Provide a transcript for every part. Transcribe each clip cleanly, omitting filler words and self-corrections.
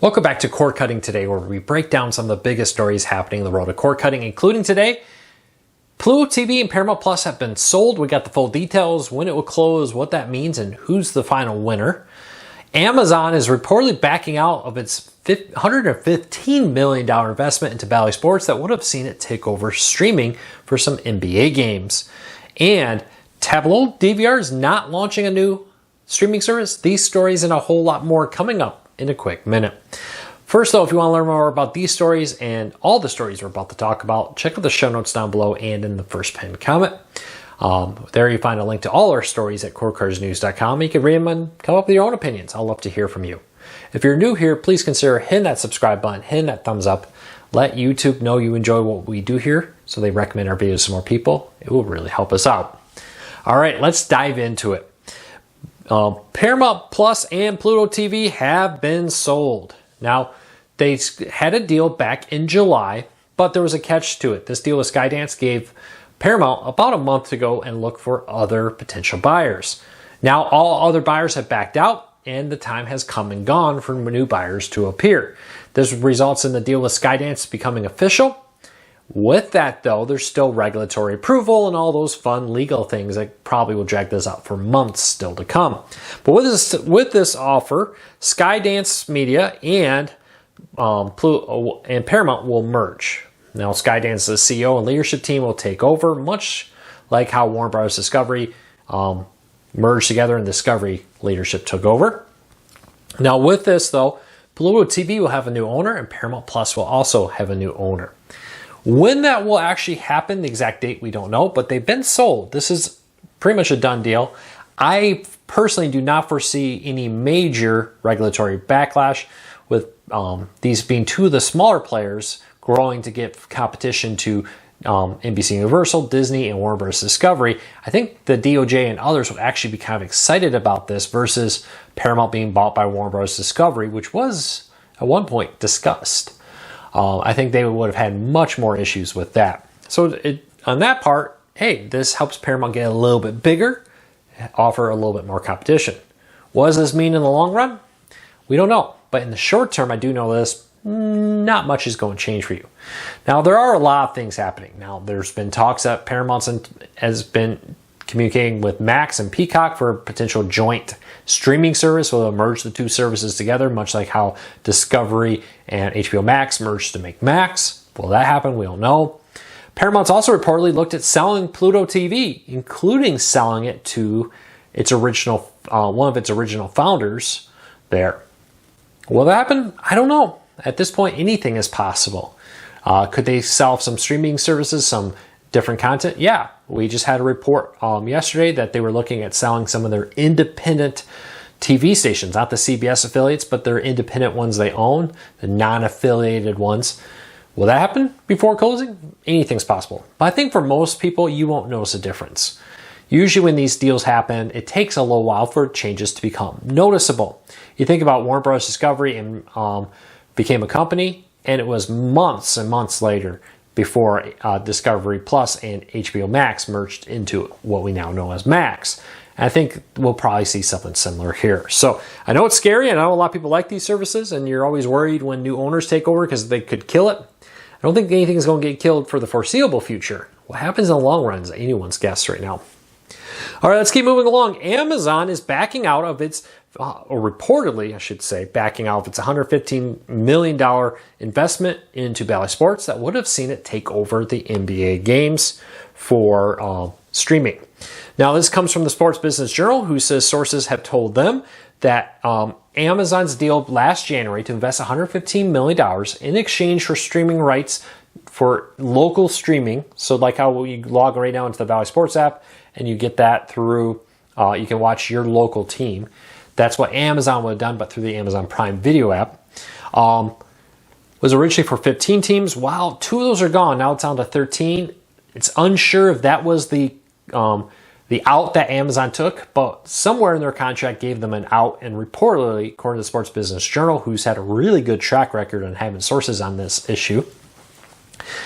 Welcome back to Cord Cutting Today, where we break down some of the biggest stories happening in the world of cord cutting, including today. Pluto TV and Paramount Plus have been sold. We got the full details, when it will close, what that means, and who's the final winner. Amazon is reportedly backing out of its $115 million investment into Bally Sports that would have seen it take over streaming for some NBA games. And Tableau DVR is not launching a new streaming service. These stories and a whole lot more coming up in a quick minute. First though, if you want to learn more about these stories and all the stories we're about to talk about, check out the show notes down below and in the first pinned comment. There you find a link to all our stories at cordcuttersnews.com. You can read them and come up with your own opinions. I'd love to hear from you. If you're new here, please consider hitting that subscribe button, hitting that thumbs up. Let YouTube know you enjoy what we do here so they recommend our videos to more people. It will really help us out. All right, let's dive into it. Paramount Plus and Pluto TV have been sold. Now, they had a deal back in July, but there was a catch to it. This deal with Skydance gave Paramount about a month to go and look for other potential buyers. Now, all other buyers have backed out, and the time has come and gone for new buyers to appear. This results in the deal with Skydance becoming official. With that, though, there's still regulatory approval and all those fun legal things that probably will drag this out for months still to come. But with this offer, Skydance Media and Pluto and Paramount will merge. Now, Skydance's CEO and leadership team will take over, much like how Warner Bros. Discovery merged together and Discovery leadership took over. Now, with this, though, Pluto TV will have a new owner and Paramount Plus will also have a new owner. When that will actually happen, the exact date we don't know, but they've been sold. This is pretty much a done deal. I personally do not foresee any major regulatory backlash with these being two of the smaller players growing to get competition to NBC Universal, Disney, and Warner Bros. Discovery. I think the DOJ and others would actually be kind of excited about this versus Paramount being bought by Warner Bros. Discovery, which was at one point discussed. I think they would have had much more issues with that. So on that part, hey, this helps Paramount get a little bit bigger, offer a little bit more competition. What does this mean in the long run? We don't know. But in the short term, I do know this, not much is going to change for you. Now, there are a lot of things happening. Now, there's been talks that Paramount has been communicating with Max and Peacock for a potential joint streaming service. Will merge the two services together, much like how Discovery and HBO Max merged to make Max. Will that happen? We don't know. Paramount's also reportedly looked at selling Pluto TV, including selling it to its original, one of its original founders there. Will that happen? I don't know. At this point, anything is possible. Could they sell some streaming services, some different content? Yeah, we just had a report yesterday that they were looking at selling some of their independent TV stations, not the CBS affiliates, but their independent ones they own, the non-affiliated ones. Will that happen before closing? Anything's possible. But I think for most people, you won't notice a difference. Usually when these deals happen, it takes a little while for changes to become noticeable. You think about Warner Bros. Discovery and became a company, and it was months and months later before Discovery Plus and HBO Max merged into what we now know as Max. And I think we'll probably see something similar here. So I know it's scary. I know a lot of people like these services, and you're always worried when new owners take over because they could kill it. I don't think anything is going to get killed for the foreseeable future. What happens in the long run is anyone's guess right now. All right, let's keep moving along. Amazon is backing out of its, or reportedly, I should say, backing out of its $115 million investment into Bally Sports that would have seen it take over the NBA games for streaming. Now, this comes from the Sports Business Journal, who says sources have told them that Amazon's deal last January to invest $115 million in exchange for streaming rights for local streaming. So like how you log right now into the Bally Sports app and you get that through, you can watch your local team. That's what Amazon would have done, but through the Amazon Prime Video app. Was originally for 15 teams. Wow, 2 of those are gone. Now it's down to 13. It's unsure if that was the out that Amazon took, but somewhere in their contract gave them an out, and reportedly, according to the Sports Business Journal, who's had a really good track record on having sources on this issue,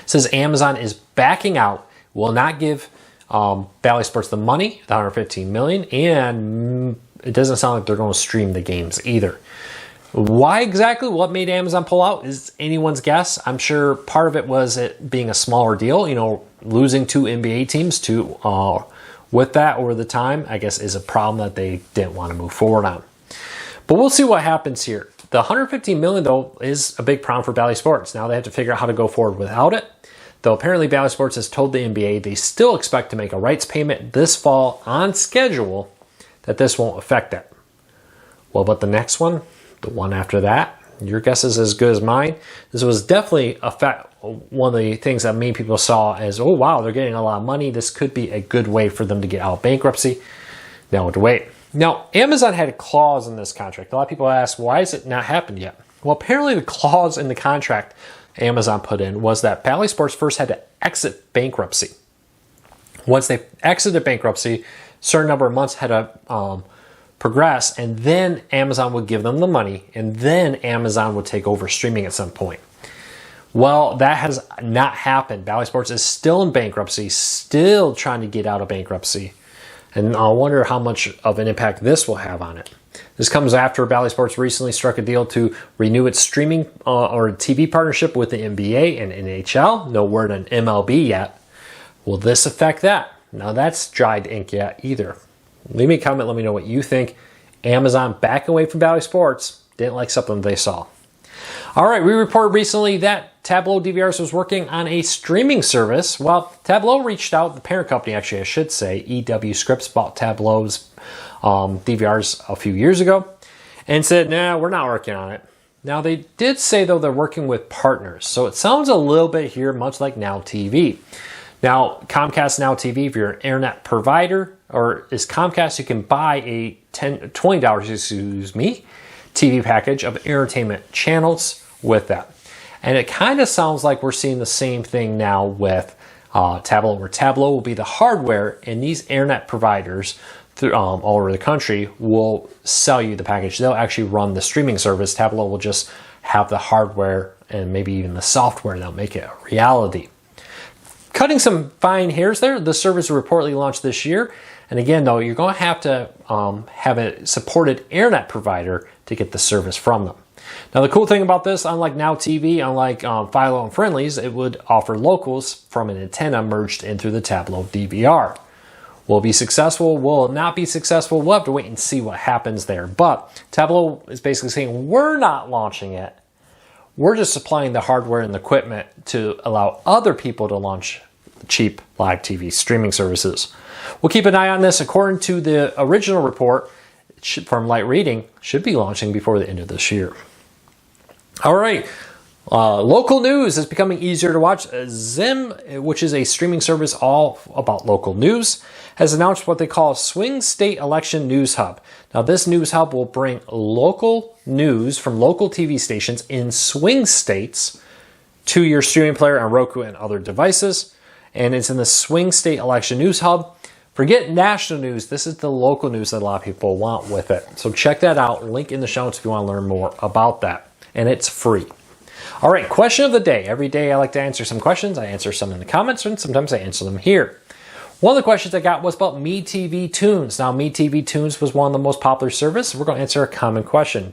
says Amazon is backing out, will not give Bally Sports the money, the $115 million, and it doesn't sound like they're going to stream the games either. Why exactly? What made Amazon pull out is anyone's guess. I'm sure part of it was it being a smaller deal. You know, losing 2 NBA teams with that over the time, I guess, is a problem that they didn't want to move forward on. But we'll see what happens here. The $115 million, though, is a big problem for Bally Sports. Now they have to figure out how to go forward without it. Though apparently Bally Sports has told the NBA they still expect to make a rights payment this fall on schedule, that this won't affect it. Well, but the next one, the one after that, your guess is as good as mine. This was definitely one of the things that many people saw as, oh wow, they're getting a lot of money. This could be a good way for them to get out of bankruptcy. Now to wait. Now, Amazon had a clause in this contract. A lot of people ask, why has it not happened yet? Well, apparently the clause in the contract Amazon put in was that Bally Sports first had to exit bankruptcy. Once they exited bankruptcy, a certain number of months had to progress, and then Amazon would give them the money, and then Amazon would take over streaming at some point. Well, that has not happened. Bally Sports is still in bankruptcy, still trying to get out of bankruptcy. And I wonder how much of an impact this will have on it. This comes after Bally Sports recently struck a deal to renew its streaming or TV partnership with the NBA and NHL. No word on MLB yet. Will this affect that? Now that's dried ink yet either. Leave me a comment, let me know what you think. Amazon backing away from Bally Sports. Didn't like something they saw. All right, we reported recently that Tableau DVRs was working on a streaming service. Well, Tableau reached out, the parent company actually I should say, EW Scripts bought Tableau's DVRs a few years ago and said, nah, we're not working on it. Now they did say though they're working with partners. So it sounds a little bit here much like Now TV. Now Comcast Now TV, if you're an internet provider or is Comcast, you can buy a $20 TV package of entertainment channels with that. And it kind of sounds like we're seeing the same thing now with Tableau, where Tableau will be the hardware, and these internet providers all over the country will sell you the package. They'll actually run the streaming service. Tableau will just have the hardware and maybe even the software that'll make it a reality. Cutting some fine hairs there, the service will reportedly launch this year. And again, though, you're going to have a supported internet provider to get the service from them. Now, the cool thing about this, unlike Now TV, unlike Philo and Friendly's, it would offer locals from an antenna merged in through the Tableau DVR. Will it be successful? Will it not be successful? We'll have to wait and see what happens there. But Tableau is basically saying, we're not launching it. We're just supplying the hardware and the equipment to allow other people to launch cheap live TV streaming services. We'll keep an eye on this. According to the original report from Light Reading, should be launching before the end of this year. All right, local news is becoming easier to watch. Zim, which is a streaming service all about local news, has announced what they call a Swing State Election News Hub. Now, this news hub will bring local news from local TV stations in swing states to your streaming player on Roku and other devices. And it's in the Swing State Election News Hub. Forget national news. This is the local news that a lot of people want with it. So check that out. Link in the show notes if you want to learn more about that. And it's free. All right, question of the day. Every day I like to answer some questions. I answer some in the comments and sometimes I answer them here. One of the questions I got was about MeTV Tunes. Now, MeTV Tunes was one of the most popular services. We're going to answer a common question.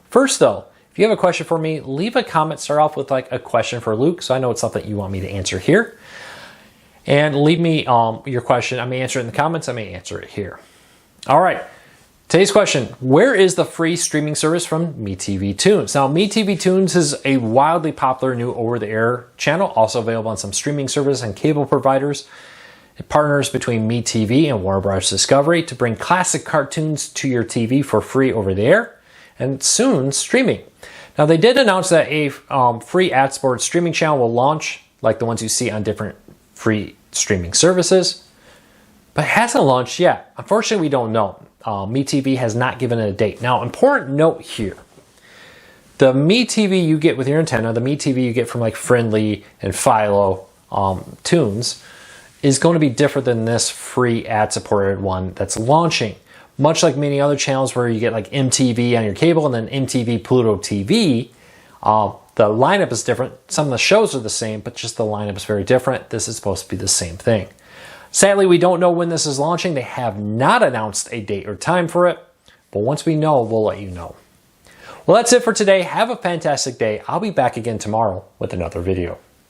First, though, if you have a question for me, leave a comment. Start off with like a question for Luke, so I know it's something you want me to answer here. And leave me your question. I may answer it in the comments. I may answer it here. All right. Today's question, where is the free streaming service from MeTV Tunes? Now, MeTV Tunes is a wildly popular new over-the-air channel, also available on some streaming service and cable providers. It partners between MeTV and Warner Bros. Discovery to bring classic cartoons to your TV for free over the air and soon streaming. Now, they did announce that a free ad-supported streaming channel will launch, like the ones you see on different free streaming services, but it hasn't launched yet. Unfortunately, we don't know. MeTV has not given it a date. Now, important note here. The MeTV you get with your antenna, the MeTV you get from like Friendly and Philo Tunes, is going to be different than this free ad-supported one that's launching. Much like many other channels where you get like MTV on your cable and then MeTV Pluto TV, the lineup is different. Some of the shows are the same, but just the lineup is very different. This is supposed to be the same thing. Sadly, we don't know when this is launching. They have not announced a date or time for it, but once we know, we'll let you know. Well, that's it for today. Have a fantastic day. I'll be back again tomorrow with another video.